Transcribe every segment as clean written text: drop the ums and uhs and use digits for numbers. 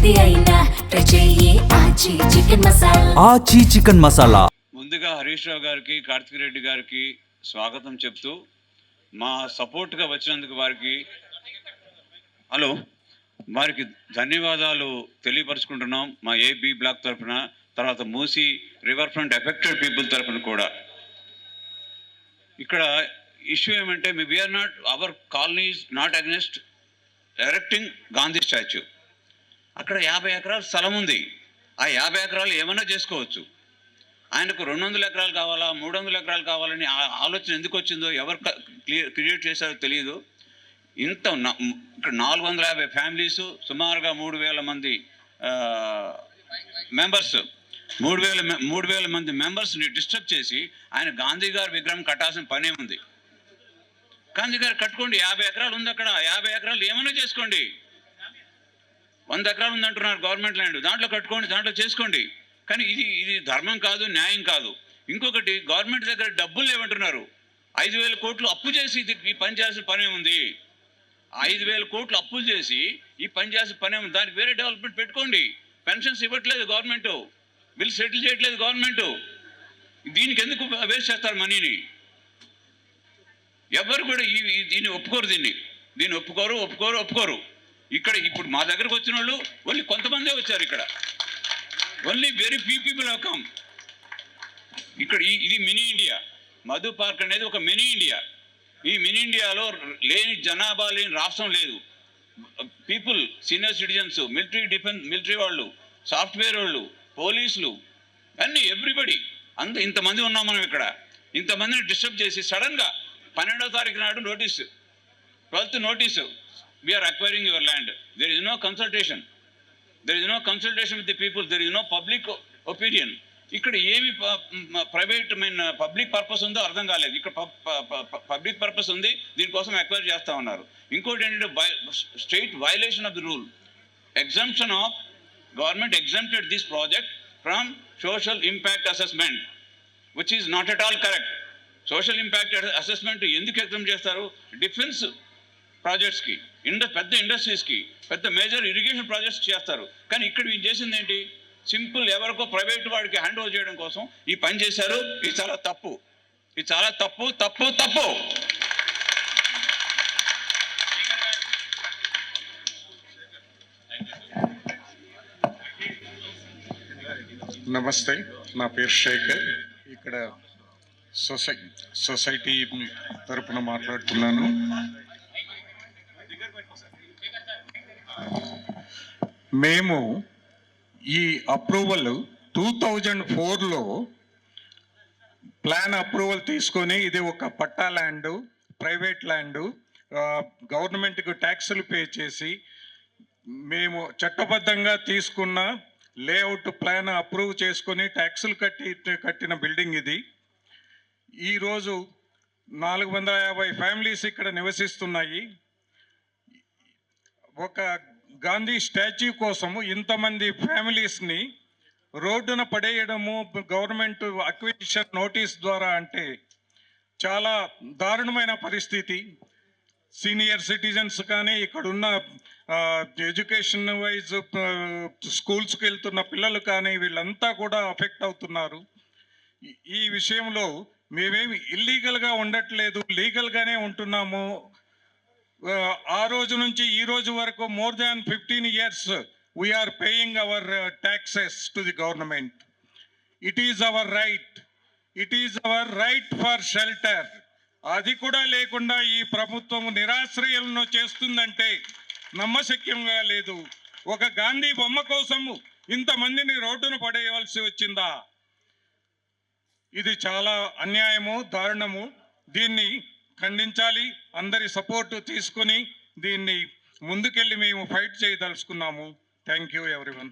ఏది అయినా ట్రై చెయ్యి ఆచి చికెన్ మసాలా. ముందుగా హరీష్ రావు గారికి, కార్తిక్ రెడ్డి గారికి స్వాగతం చెప్తూ మా సపోర్ట్గా వచ్చినందుకు వారికి ధన్యవాదాలు తెలియపరుచుకుంటున్నాం. మా ఏబీ బ్లాక్ తరఫున, తర్వాత Musi river front affected people తరఫున కూడా. ఇక్కడ ఇష్యూ ఏమంటే, we are not, our colony is not against erecting Gandhi statue. అక్కడ 50 ఎకరాల స్థలం ఉంది. ఆ 50 ఎకరాలు ఏమైనా చేసుకోవచ్చు. ఆయనకు 200 ఎకరాలు కావాలా, 300 ఎకరాలు కావాలని ఆలోచన ఎందుకు వచ్చిందో, ఎవరు క్రియేట్ చేశారో తెలియదు. ఇక్కడ 450 ఫ్యామిలీసు, సుమారుగా 3000 మంది మెంబర్స్, 3000 మంది మెంబర్స్ని డిస్టర్బ్ చేసి ఆయన గాంధీ గారి విగ్రహం కట్టాల్సిన పనే ఉంది. గాంధీ గారు కట్టుకోండి, 50 ఎకరాలు ఉంది అక్కడ, 50 ఎకరాలు ఏమైనా చేసుకోండి. 100 ఎకరాలు ఉందంటున్నారు గవర్నమెంట్ ల్యాండ్, దాంట్లో కట్టుకోండి, దాంట్లో చేసుకోండి. కానీ ఇది ధర్మం కాదు, న్యాయం కాదు. ఇంకొకటి, గవర్నమెంట్ దగ్గర డబ్బులు లేవంటున్నారు. 5,000 కోట్లు అప్పు చేసి ఈ పని చేయాల్సిన పనే ఉంది. 5,000 కోట్లు అప్పులు చేసి ఈ పని చేయాల్సిన పనే ఉంది. దానికి వేరే డెవలప్మెంట్ పెట్టుకోండి. పెన్షన్స్ ఇవ్వట్లేదు గవర్నమెంట్, బిల్ సెటిల్ చేయట్లేదు గవర్నమెంట్. దీనికి ఎందుకు వేస్ట్ చేస్తారు మనీని? ఎవరు కూడా దీన్ని ఒప్పుకోరు. దీన్ని ఒప్పుకోరు. ఇక్కడ ఇప్పుడు మా దగ్గరకు వచ్చిన వాళ్ళు ఓన్లీ కొంతమందే వచ్చారు. ఇక్కడ only very few people have come. ఇక్కడ ఇది మినీ ఇండియా. మధు పార్క్ అనేది ఒక మినీ ఇండియా. ఈ మినీ ఇండియాలో లేని జనాభా లేని రాష్ట్రం లేదు. పీపుల్, సీనియర్ సిటిజన్స్, మిలిటరీ వాళ్ళు, సాఫ్ట్వేర్ వాళ్ళు, పోలీసులు, అన్నీ ఎవ్రీబడి, ఇంతమంది ఉన్నాం మనం ఇక్కడ. ఇంతమందిని డిస్టర్బ్ చేసి సడన్గా 12వ తారీఖు నాడు notice, 12th notice, we're acquiring your land. There is no consultation with the people, there is no public opinion. ఇక్కడ ఏమి ప్రైవేట్ పబ్లిక్ పర్పస్ ఉందో అర్థం కాలేదు. ఇక్కడ పబ్లిక్ పర్పస్ ఉంది, దీనికోసం ఎక్వైర్ చేస్తూ ఉన్నారు. ఇంకోటి ఏంటంటే, straight violation of the rule. Exemption of government exempted this project from social impact assessment, which is not at all correct. Social impact assessment ఎందుకు ఎగ్జామ్ చేస్తారు? డిఫెన్స్ ప్రాజెక్ట్స్కి, పెద్ద ఇండస్ట్రీస్కి, పెద్ద మేజర్ ఇరిగేషన్ ప్రాజెక్ట్స్ చేస్తారు. కానీ ఇక్కడ వీళ్ళు చేసింది ఏంటి? సింపుల్ ఎవరికో ప్రైవేట్ వాడికి హ్యాండ్ ఓవర్ చేయడం కోసం ఈ పని చేశారు. ఇది చాలా తప్పు. నమస్తే, నా పేరు శేఖర్. ఇక్కడ సొసైటీ తరపున మాట్లాడుతున్నాను. మేము ఈ అప్రూవల్ 2004లో ప్లాన్ అప్రూవల్ తీసుకొని, ఇది ఒక పట్టా ల్యాండ్, ప్రైవేట్ ల్యాండ్, గవర్నమెంట్కి ట్యాక్సులు పే చేసి మేము చట్టబద్ధంగా తీసుకున్న లేఅవుట్ ప్లాన్ అప్రూవ్ చేసుకొని ట్యాక్సులు కట్టిన బిల్డింగ్ ఇది. ఈరోజు 450 ఫ్యామిలీస్ ఇక్కడ నివసిస్తున్నాయి. ఒక గాంధీ స్టాచ్యూ కోసము ఇంతమంది ఫ్యామిలీస్ని రోడ్డున పడేయడము గవర్నమెంట్ అక్విజిషన్ నోటీస్ ద్వారా అంటే చాలా దారుణమైన పరిస్థితి. సీనియర్ సిటిజన్స్ కానీ, ఇక్కడున్న ఎడ్యుకేషన్ వైజ్ స్కూల్స్కి వెళ్తున్న పిల్లలు కానీ, వీళ్ళంతా కూడా అఫెక్ట్ అవుతున్నారు. ఈ విషయంలో మేమేమి ఇల్లీగల్గా ఉండట్లేదు, లీగల్గానే ఉంటున్నాము. ఆ రోజు నుంచి ఈ రోజు వరకు more than 15 years we are paying our taxes to the government. It is our right for shelter. అది కూడా లేకుండా ఈ ప్రభుత్వం నిరాశ్రయాలను చేస్తుందంటే నమ్మశక్యంగా లేదు. ఒక గాంధీ బొమ్మ కోసము ఇంతమందిని రోడ్డును పడేయవలసి వచ్చిందా? ఇది చాలా అన్యాయము, దారుణము. దీన్ని ఖండించాలి. అందరి సపోర్టు తీసుకొని దీన్ని ముందుకెళ్ళి మేము ఫైట్ చేయదలుచుకున్నాము. Thank you everyone.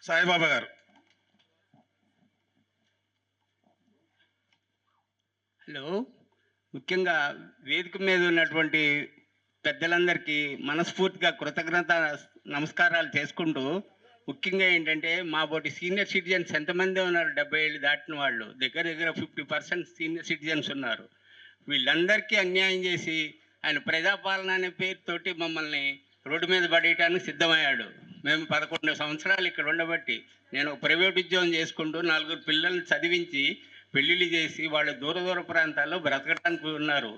సాయిబాబా గారు. హలో, ముఖ్యంగా వేదిక మీద ఉన్నటువంటి పెద్దలందరికీ మనస్ఫూర్తిగా కృతజ్ఞత నమస్కారాలు చేసుకుంటూ, ముఖ్యంగా ఏంటంటే మా బోటి సీనియర్ సిటిజన్స్ ఎంతమంది ఉన్నారు, 70 ఏళ్ళు దాటిన వాళ్ళు, దగ్గర 50% సీనియర్ సిటిజన్స్ ఉన్నారు. వీళ్ళందరికీ అన్యాయం చేసి ఆయన ప్రజాపాలన అనే పేరుతోటి మమ్మల్ని రోడ్డు మీద పడేయటానికి సిద్ధమయ్యాడు. మేము 11 సంవత్సరాలు ఇక్కడ ఉండబట్టి నేను ఒక ప్రైవేట్ ఉద్యోగం చేసుకుంటూ 4 పిల్లల్ని చదివించి పెళ్ళిళ్ళు చేసి వాళ్ళు దూర ప్రాంతాల్లో బ్రతకడానికి ఉన్నారు.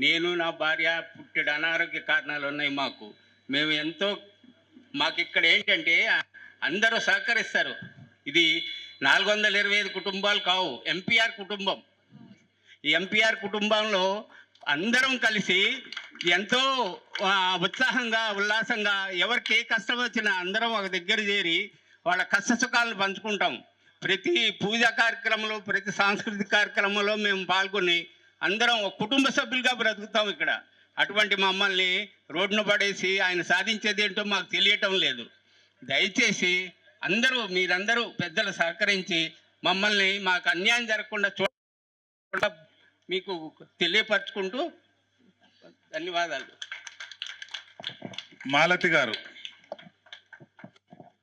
నేను నా భార్య పుట్టిన అనారోగ్య కారణాలు ఉన్నాయి మాకు. మేము మాకు ఇక్కడ ఏంటంటే అందరూ సహకరిస్తారు. ఇది 425 కుటుంబాలు కావు, ఎంపీఆర్ కుటుంబం. ఈ ఎంపీఆర్ కుటుంబంలో అందరం కలిసి ఎంతో ఉత్సాహంగా ఉల్లాసంగా ఎవరికి ఏ కష్టం వచ్చినా అందరం ఒక దగ్గర చేరి వాళ్ళ కష్ట సుఖాలను పంచుకుంటాం. ప్రతి పూజా కార్యక్రమంలో ప్రతి సాంస్కృతిక కార్యక్రమంలో మేము పాల్గొని అందరం ఒక కుటుంబ సభ్యులుగా బ్రతుకుతాం ఇక్కడ. అటువంటి మమ్మల్ని రోడ్డున పడేసి ఆయన సాధించేది ఏంటో మాకు తెలియటం లేదు. దయచేసి మీరందరూ పెద్దలు సహకరించి మమ్మల్ని మాకు అన్యాయం జరగకుండా మీకు తెలియపరచుకుంటూ ధన్యవాదాలు. మాలతి గారు.